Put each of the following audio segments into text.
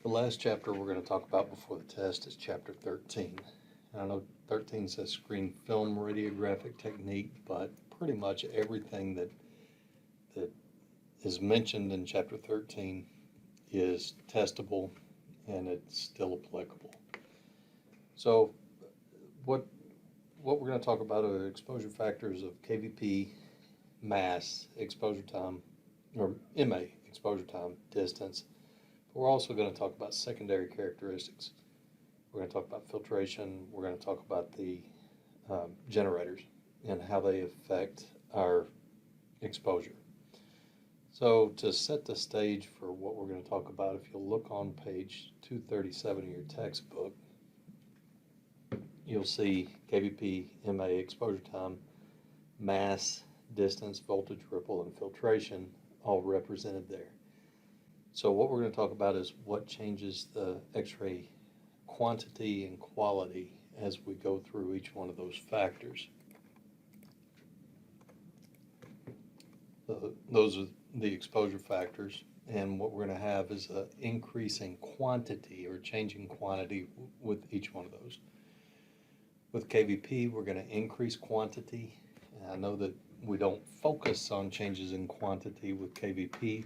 The last chapter we're going to talk about before the test is chapter 13. And I know 13 says screen film radiographic technique, but pretty much everything that is mentioned in chapter 13 is testable and it's still applicable. So what we're going to talk about are exposure factors of kVp, mass, exposure time, or MA, exposure time, distance. But we're also going to talk about secondary characteristics. We're going to talk about filtration. We're going to talk about the generators and how they affect our exposure. So to set the stage for what we're going to talk about, if you'll look on page 237 of your textbook, you'll see kVp, MA, exposure time, mass, distance, voltage, ripple, and filtration all represented there. So what we're going to talk about is what changes the X-ray quantity and quality as we go through each one of those factors. Those are the exposure factors, and what we're going to have is an increase in quantity or change in quantity with each one of those. With kVp, we're going to increase quantity. And I know that we don't focus on changes in quantity with kVp,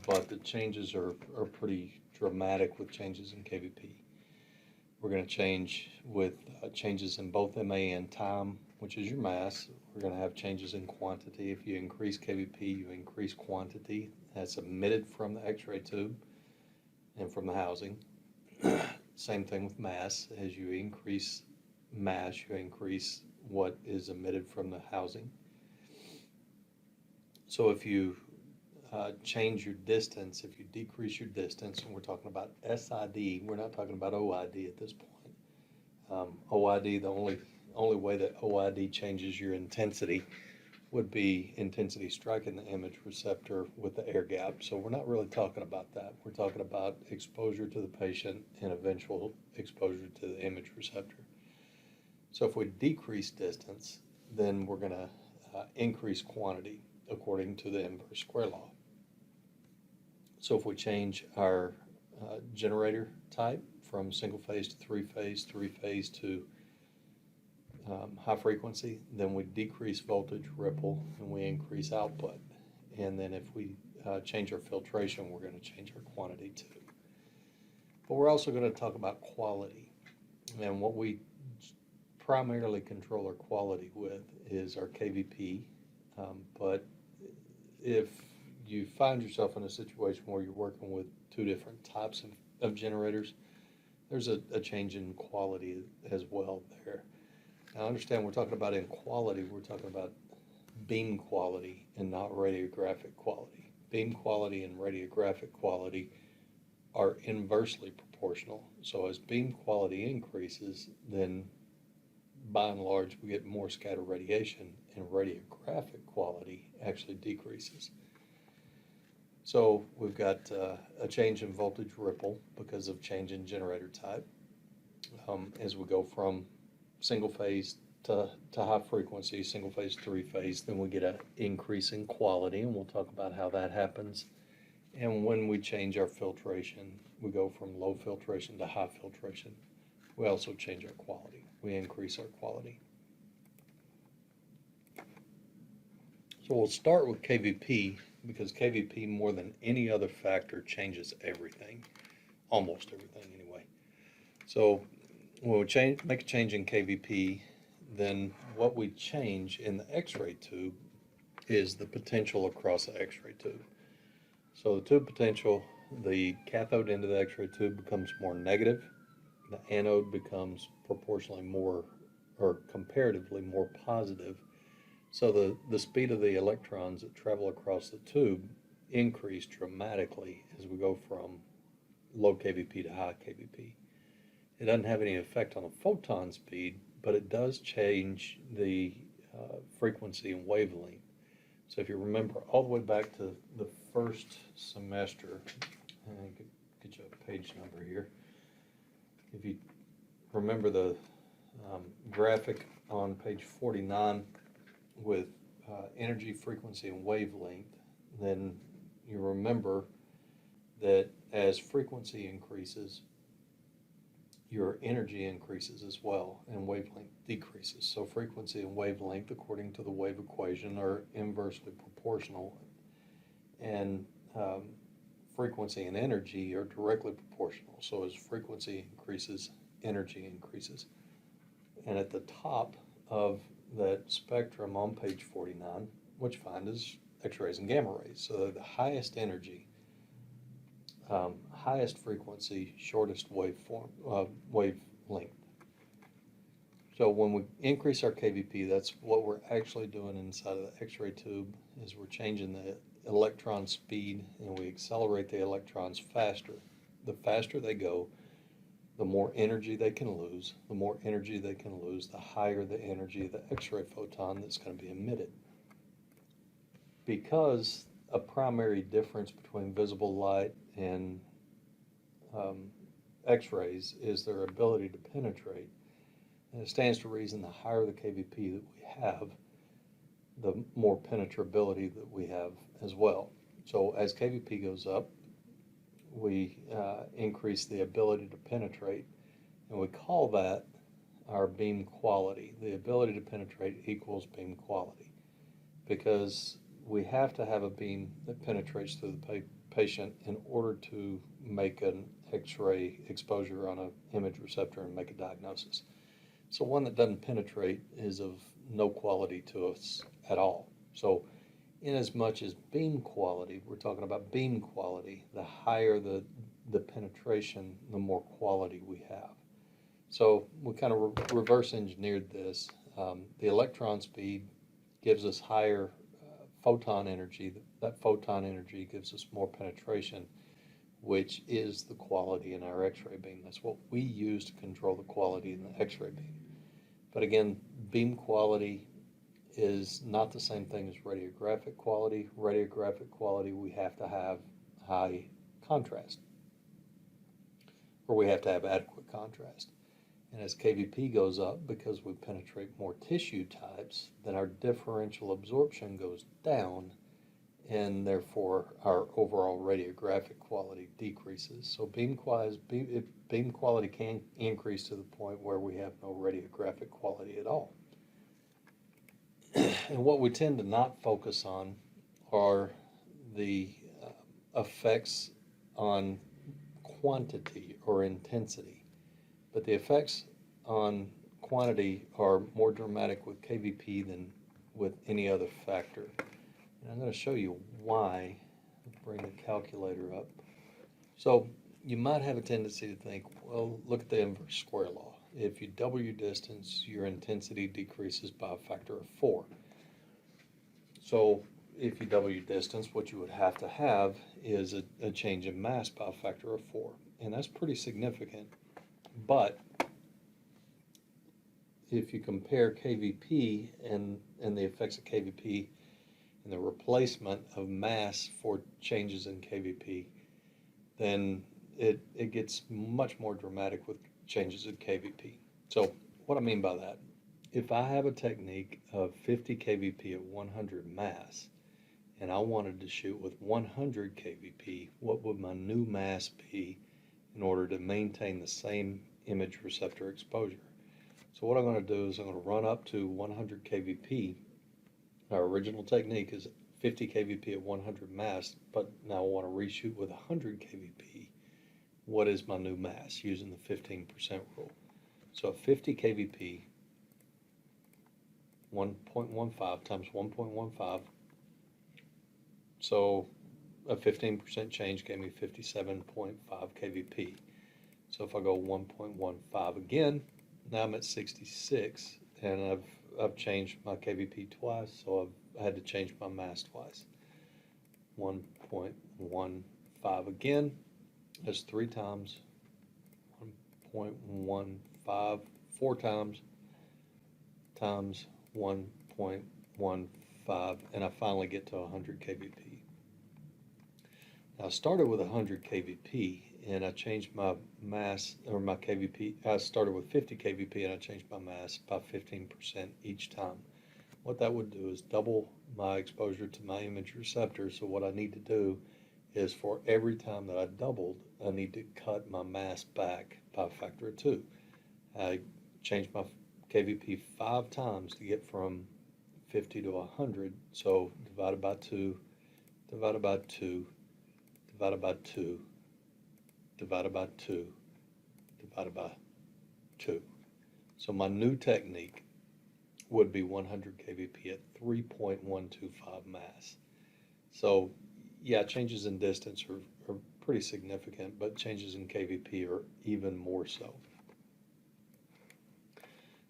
but the changes are pretty dramatic with changes in kVp. We're going to change with changes in both MA and time, which is your mass. We're going to have changes in quantity. If you increase kVp, you increase quantity that's emitted from the X-ray tube and from the housing. Same thing with mass. As you increase mass, you increase what is emitted from the housing. So if you change your distance, if you decrease your distance, and we're talking about SID, we're not talking about OID at this point. OID, the only way that OID changes your intensity would be intensity striking the image receptor with the air gap. So we're not really talking about that. We're talking about exposure to the patient and eventual exposure to the image receptor. So if we decrease distance, then we're going to increase quantity according to the inverse square law. So if we change our generator type from single phase to three phase to high frequency, then we decrease voltage, ripple, and we increase output. And then if we change our filtration, we're going to change our quantity too. But we're also going to talk about quality. And what we primarily control our quality with is our kVp. But if you find yourself in a situation where you're working with two different types of generators, there's a change in quality as well there. Now understand, we're talking about in quality, we're talking about beam quality and not radiographic quality. Beam quality and radiographic quality are inversely proportional. So as beam quality increases, then by and large we get more scatter radiation, and radiographic quality actually decreases. So we've got a change in voltage ripple because of change in generator type. As we go from single phase to high frequency, single phase, three phase, then we get an increase in quality, and we'll talk about how that happens. And when we change our filtration, we go from low filtration to high filtration. We also change our quality. We increase our quality. So we'll start with kVp, because kVp, more than any other factor, changes everything, almost everything anyway. So when we make a change in kVp, then what we change in the X-ray tube is the potential across the X-ray tube. So the tube potential, the cathode end of the X-ray tube becomes more negative, the anode becomes proportionally more, or comparatively more positive. So the speed of the electrons that travel across the tube increase dramatically as we go from low kVp to high kVp. It doesn't have any effect on the photon speed, but it does change the frequency and wavelength. So if you remember all the way back to the first semester, I could get you a page number here. If you remember the graphic on page 49 with energy, frequency, and wavelength, then you remember that as frequency increases, your energy increases as well, and wavelength decreases. So frequency and wavelength, according to the wave equation, are inversely proportional, and frequency and energy are directly proportional. So as frequency increases, energy increases. And at the top of that spectrum on page 49, what you find is X-rays and gamma rays. So the highest energy, highest frequency, shortest wavelength. So when we increase our kVp, that's what we're actually doing inside of the X-ray tube, is we're changing the electron speed, and we accelerate the electrons faster. The faster they go, the more energy they can lose. The more energy they can lose, the higher the energy of the X-ray photon that's going to be emitted. Because a primary difference between visible light and X-rays is their ability to penetrate, and it stands to reason the higher the kVp that we have, the more penetrability that we have as well. So as kVp goes up, we increase the ability to penetrate, and we call that our beam quality. The ability to penetrate equals beam quality, because we have to have a beam that penetrates through the patient in order to make an X-ray exposure on an image receptor and make a diagnosis. So one that doesn't penetrate is of no quality to us at all. So in as much as beam quality, we're talking about beam quality, the higher the penetration, the more quality we have. So we kind of reverse engineered this. The electron speed gives us higher photon energy. That photon energy gives us more penetration, which is the quality in our X-ray beam. That's what we use to control the quality in the X-ray beam. But again, beam quality is not the same thing as radiographic quality. Radiographic quality, we have to have high contrast, or we have to have adequate contrast. And as kVp goes up, because we penetrate more tissue types, then our differential absorption goes down, and therefore our overall radiographic quality decreases. So beam quality can increase to the point where we have no radiographic quality at all. And what we tend to not focus on are the effects on quantity or intensity. But the effects on quantity are more dramatic with kVp than with any other factor. And I'm going to show you why. Bring the calculator up. So you might have a tendency to think, well, look at the inverse square law. If you double your distance, your intensity decreases by a factor of 4. So if you double your distance, what you would have to have is a change in mass by a factor of 4. And that's pretty significant. But if you compare kVp and the effects of kVp and the replacement of mass for changes in kVp, then it gets much more dramatic with changes in kVp. So what I mean by that, if I have a technique of 50 kVp at 100 mass, and I wanted to shoot with 100 kVp, what would my new mass be in order to maintain the same image receptor exposure? So what I'm going to do is I'm going to run up to 100 kVp. Our original technique is 50 kVp at 100 mass, but now I want to reshoot with 100 kVp. What is my new mass using the 15% rule? So 50 kVp, 1.15 times 1.15. So a 15% change gave me 57.5 kVp. So if I go 1.15 again, now I'm at 66, and I've changed my kVp twice, so I've had to change my mass twice. 1.15 again, that's 3 times. 1.15 4 times 1.15, and I finally get to 100 kVp. Now I started with 100 kVp, and I changed my mass, or my kVp. I started with 50 kVp, and I changed my mass by 15% each time. What that would do is double my exposure to my image receptor. So what I need to do is for every time that I doubled, I need to cut my mass back by a factor of 2. I changed my kVp 5 times to get from 50 to 100, so divided by 2, divided by 2, divided by 2, divided by 2, divided by 2. So my new technique would be 100 kVp at 3.125 mass. So yeah, changes in distance are pretty significant, but changes in kVp are even more so.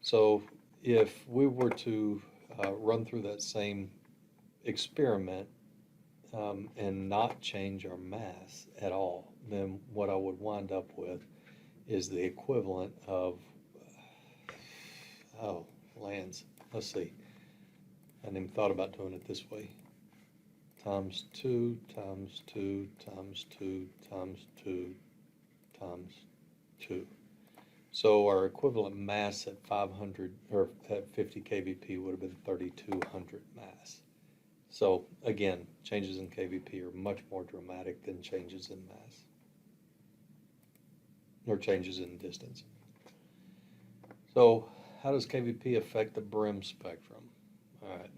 So if we were to run through that same experiment and not change our mass at all, then what I would wind up with is the equivalent of, lands, let's see, I hadn't even thought about doing it this way, times 2 times 2 times 2 times 2 times 2. So our equivalent mass at 500 or at 50 kVp would have been 3,200 mass. So again, changes in kVp are much more dramatic than changes in mass or changes in distance. So how does kVp affect the brim spectrum? All right.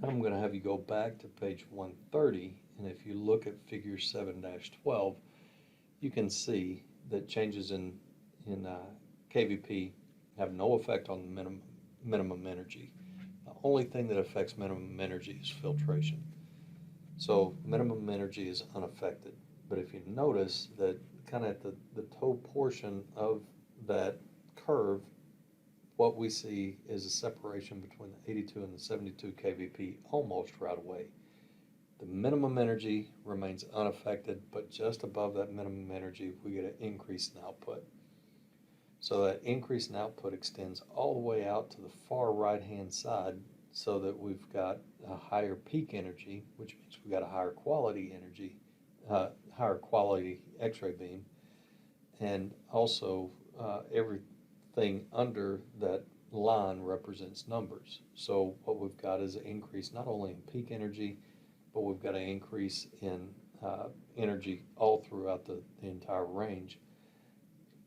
I'm going to have you go back to page 130, and if you look at figure 7-12, you can see that changes in kVp have no effect on minimum energy. The only thing that affects minimum energy is filtration. So minimum energy is unaffected. But if you notice that kind of at the toe portion of that curve, what we see is a separation between the 82 and the 72 kVp almost right away. The minimum energy remains unaffected, but just above that minimum energy, we get an increase in output. So that increase in output extends all the way out to the far right-hand side so that we've got a higher peak energy, which means we've got a higher quality energy, higher quality X-ray beam, and also everything under that line represents numbers. So what we've got is an increase not only in peak energy, but we've got an increase in energy all throughout the entire range.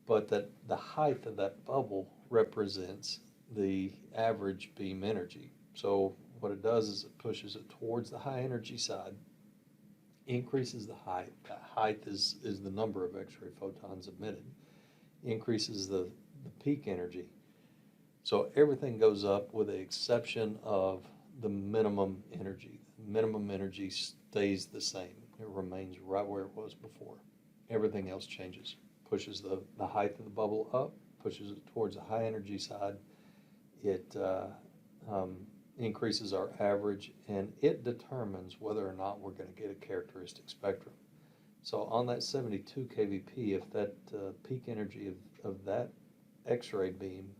But that the height of that bubble represents the average beam energy. So what it does is it pushes it towards the high energy side, increases the height. That height is the number of X-ray photons emitted, increases the peak energy. So everything goes up with the exception of the minimum energy. The minimum energy stays the same. It remains right where it was before. Everything else changes. Pushes the height of the bubble up, pushes it towards the high energy side. It increases our average, and it determines whether or not we're going to get a characteristic spectrum. So on that 72 kVp, if that peak energy of that X-ray beam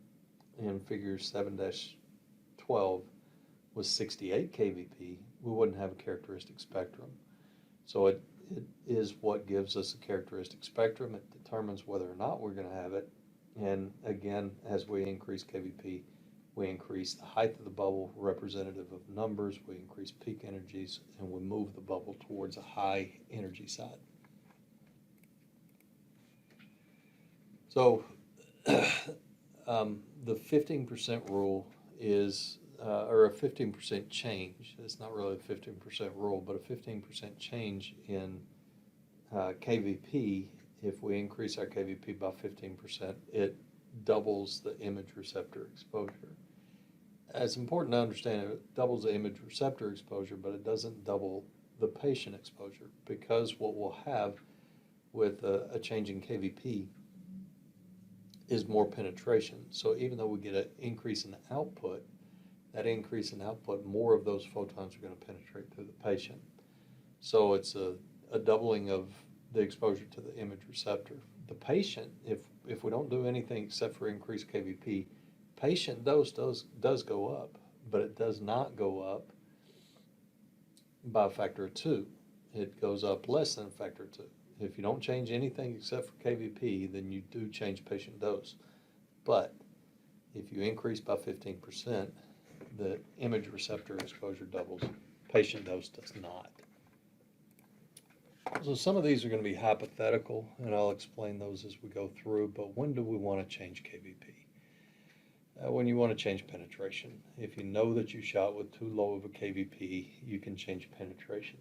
in figure 7-12 was 68 kVp, we wouldn't have a characteristic spectrum. So it is what gives us a characteristic spectrum. It determines whether or not we're going to have it. And again, as we increase kVp, we increase the height of the bubble representative of numbers, we increase peak energies, and we move the bubble towards a high energy side. So the 15% rule is, or a 15% change, it's not really a 15% rule, but a 15% change in kVp, if we increase our kVp by 15%, it doubles the image receptor exposure. It's important to understand it doubles the image receptor exposure, but it doesn't double the patient exposure, because what we'll have with a change in kVp is more penetration. So even though we get an increase in output, that increase in output, more of those photons are going to penetrate through the patient. So it's a doubling of the exposure to the image receptor. The patient, if we don't do anything except for increase kVp, patient dose does go up, but it does not go up by a factor of 2. It goes up less than a factor of 2. If you don't change anything except for kVp, then you do change patient dose. But if you increase by 15%, the image receptor exposure doubles. Patient dose does not. So some of these are going to be hypothetical, and I'll explain those as we go through, but when do we want to change kVp? When you want to change penetration. If you know that you shot with too low of a kVp, you can change penetration.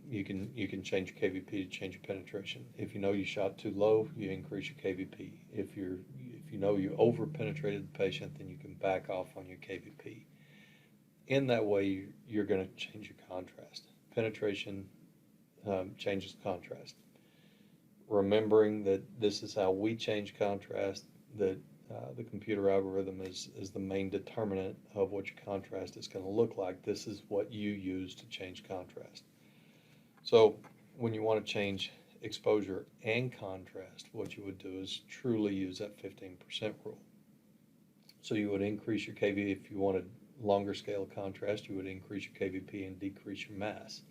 You can change your kVp to change your penetration. If you know you shot too low, you increase your kVp. If you know you over penetrated the patient, then you can back off on your kVp. In that way, you're going to change your contrast. Penetration changes contrast. Remembering that this is how we change contrast, that the computer algorithm is the main determinant of what your contrast is going to look like. This is what you use to change contrast. So when you want to change exposure and contrast, what you would do is truly use that 15% rule. So you would increase your kVp. If you wanted longer scale of contrast, you would increase your kVp and decrease your mass.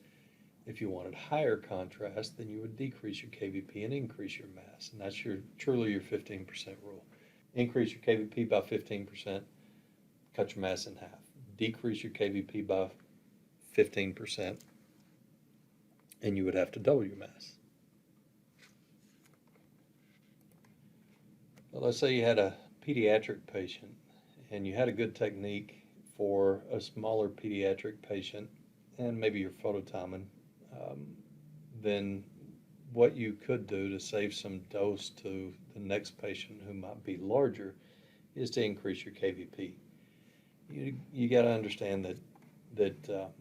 If you wanted higher contrast, then you would decrease your kVp and increase your mass. And that's truly your 15% rule. Increase your kVp by 15%, cut your mass in half. Decrease your kVp by 15%, and you would have to double your mass. Well, let's say you had a pediatric patient, and you had a good technique for a smaller pediatric patient, and maybe you're phototiming. Then what you could do to save some dose to the next patient who might be larger is to increase your kVp. You got to understand that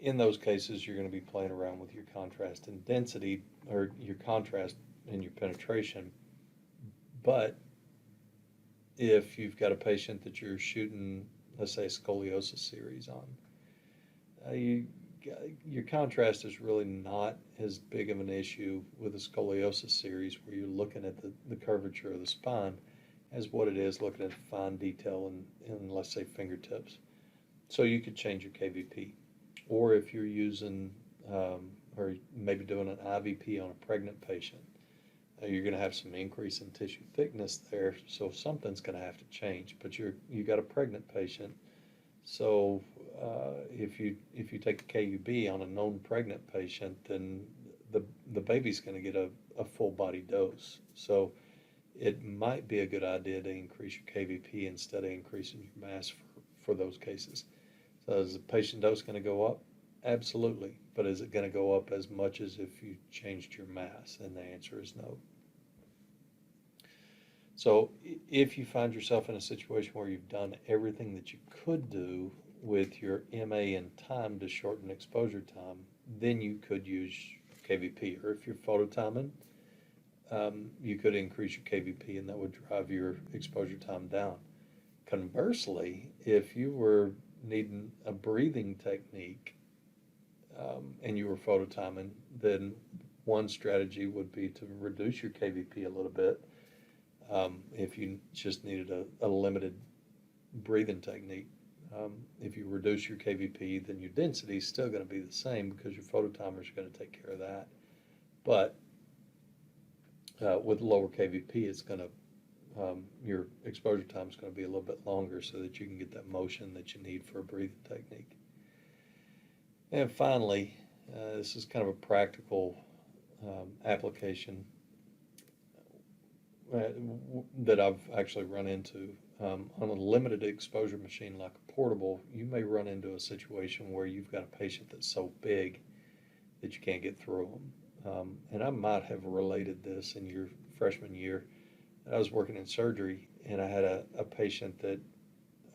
in those cases you're going to be playing around with your contrast and density, or your contrast and your penetration. But if you've got a patient that you're shooting, let's say, a scoliosis series on, your contrast is really not as big of an issue with a scoliosis series where you're looking at the curvature of the spine as what it is looking at fine detail in let's say, fingertips. So you could change your kVp. Or if you're using, or maybe doing an IVP on a pregnant patient, you're going to have some increase in tissue thickness there, so something's going to have to change. But you got a pregnant patient, so if you take the kUb on a known pregnant patient, then the baby's going to get a full body dose. So it might be a good idea to increase your kVp instead of increasing your mass for those cases. So is the patient dose going to go up? Absolutely. But is it going to go up as much as if you changed your mass? And the answer is no. So if you find yourself in a situation where you've done everything that you could do with your MA and time to shorten exposure time, then you could use kVp. Or if you're phototiming, you could increase your kVp, and that would drive your exposure time down. Conversely, if you were needing a breathing technique and you were phototiming, then one strategy would be to reduce your kVp a little bit. If you just needed a limited breathing technique, if you reduce your kVp, then your density is still going to be the same because your phototimers are going to take care of that. But with lower kVp, it's going to your exposure time is going to be a little bit longer so that you can get that motion that you need for a breathing technique. And finally, this is kind of a practical application that I've actually run into. On a limited exposure machine like a portable, you may run into a situation where you've got a patient that's so big that you can't get through them. And I might have related this in your freshman year. I was working in surgery, and I had a patient that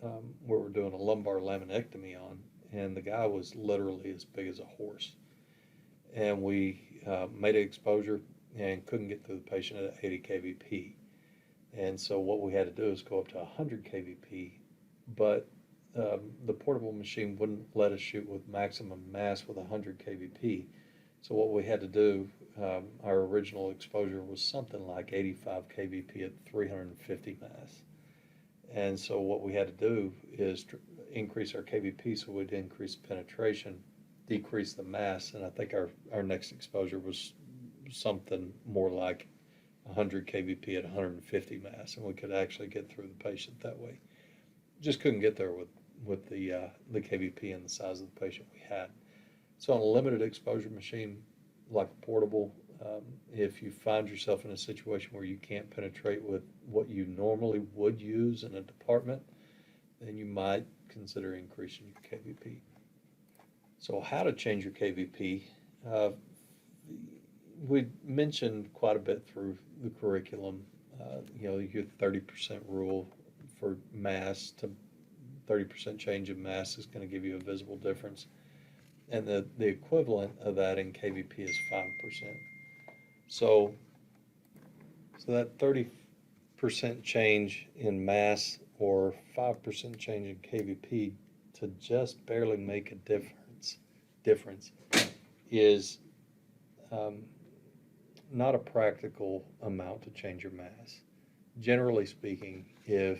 we were doing a lumbar laminectomy on, and the guy was literally as big as a horse. And we made an exposure and couldn't get through the patient at 80 kVp. And so what we had to do is go up to 100 kVp, but the portable machine wouldn't let us shoot with maximum mass with 100 kVp. So what we had to do, our original exposure was something like 85 kVp at 350 mass. And so what we had to do is increase our kVp so we'd increase penetration, decrease the mass, and I think our next exposure was something more like 100 kVp at 150 mass, and we could actually get through the patient that way. Just couldn't get there with the kVp and the size of the patient we had. So on a limited exposure machine, like a portable, if you find yourself in a situation where you can't penetrate with what you normally would use in a department, then you might consider increasing your kVp. So how to change your kVp? Uh, we mentioned quite a bit through the curriculum, your 30% rule for mass to 30% change in mass is going to give you a visible difference. And the equivalent of that in kVp is 5%. So that 30% change in mass or 5% change in kVp to just barely make a difference is not a practical amount to change your mass. Generally speaking, if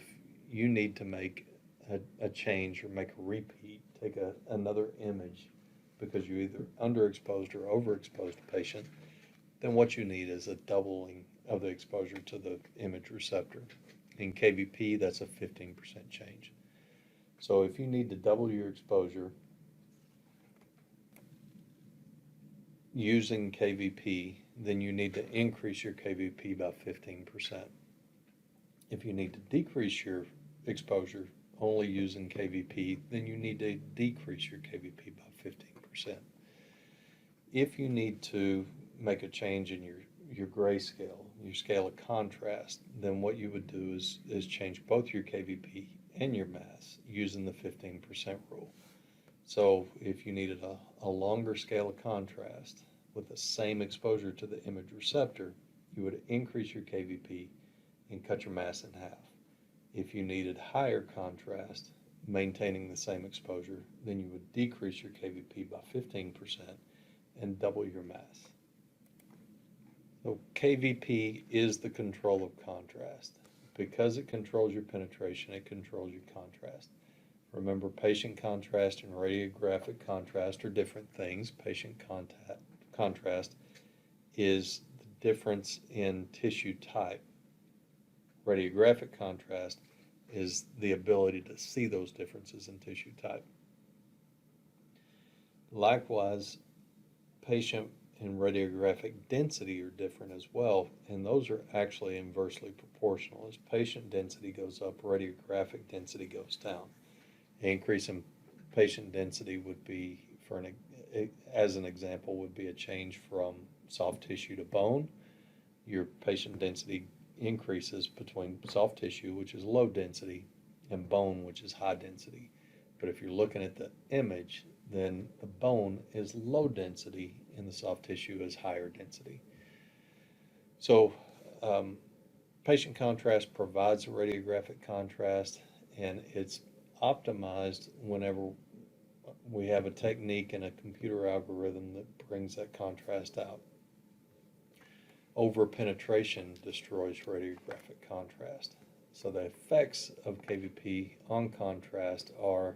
you need to make a change or make a repeat, take another image because you either underexposed or overexposed a patient, then what you need is a doubling of the exposure to the image receptor. In kVp, that's a 15% change. So if you need to double your exposure using kVp, then you need to increase your kVp by 15%. If you need to decrease your exposure only using kVp, then you need to decrease your kVp by 15%. If you need to make a change in your grayscale, your scale of contrast, then what you would do is change both your kVp and your mass using the 15% rule. So if you needed a longer scale of contrast with the same exposure to the image receptor, you would increase your kVp and cut your mass in half. If you needed higher contrast, maintaining the same exposure, then you would decrease your kVp by 15% and double your mass. So kVp is the control of contrast. Because it controls your penetration, it controls your contrast. Remember, patient contrast and radiographic contrast are different things. Patient contrast is the difference in tissue type. Radiographic contrast is the ability to see those differences in tissue type. Likewise, patient and radiographic density are different as well, and those are actually inversely proportional. As patient density goes up, radiographic density goes down. An increase in patient density would be, as an example, would be a change from soft tissue to bone. Your patient density increases between soft tissue, which is low density, and bone, which is high density. But if you're looking at the image, then the bone is low density and the soft tissue is higher density. So patient contrast provides a radiographic contrast, and it's optimized whenever we have a technique and a computer algorithm that brings that contrast out. Over-penetration destroys radiographic contrast. So the effects of kVp on contrast are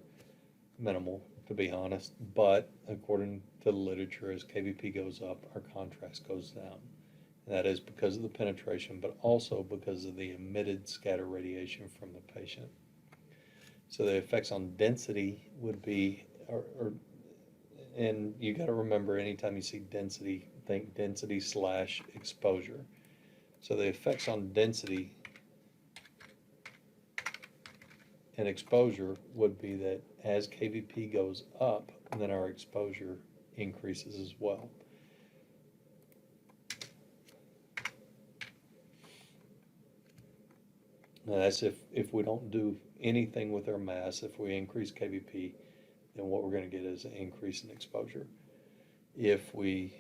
minimal, to be honest, but according to the literature, as kVp goes up, our contrast goes down. And that is because of the penetration, but also because of the emitted scatter radiation from the patient. So the effects on density would be, and you got to remember, anytime you see density, think density / exposure. So the effects on density and exposure would be that as kVp goes up, then our exposure increases as well. Now that's if we don't do anything with our mass. If we increase kVp, then what we're going to get is an increase in exposure. If we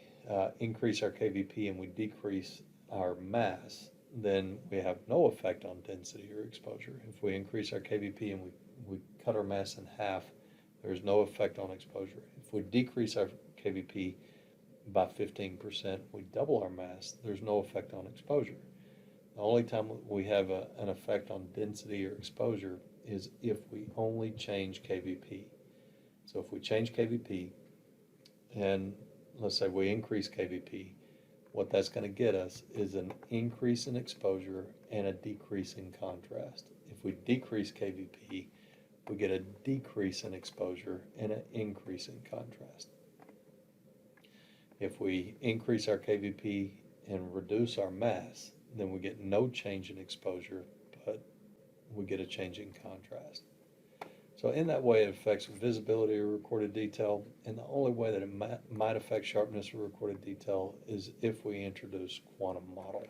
increase our kVp and we decrease our mass, then we have no effect on density or exposure. If we increase our kVp and we cut our mass in half, there's no effect on exposure. If we decrease our kVp by 15%, we double our mass, there's no effect on exposure. The only time we have an effect on density or exposure is if we only change kVp. So if we change kVp and let's say we increase kVp, what that's going to get us is an increase in exposure and a decrease in contrast. If we decrease kVp, we get a decrease in exposure and an increase in contrast. If we increase our kVp and reduce our mass, then we get no change in exposure, but we get a change in contrast. So in that way, it affects visibility or recorded detail, and the only way that it might affect sharpness or recorded detail is if we introduce quantum model.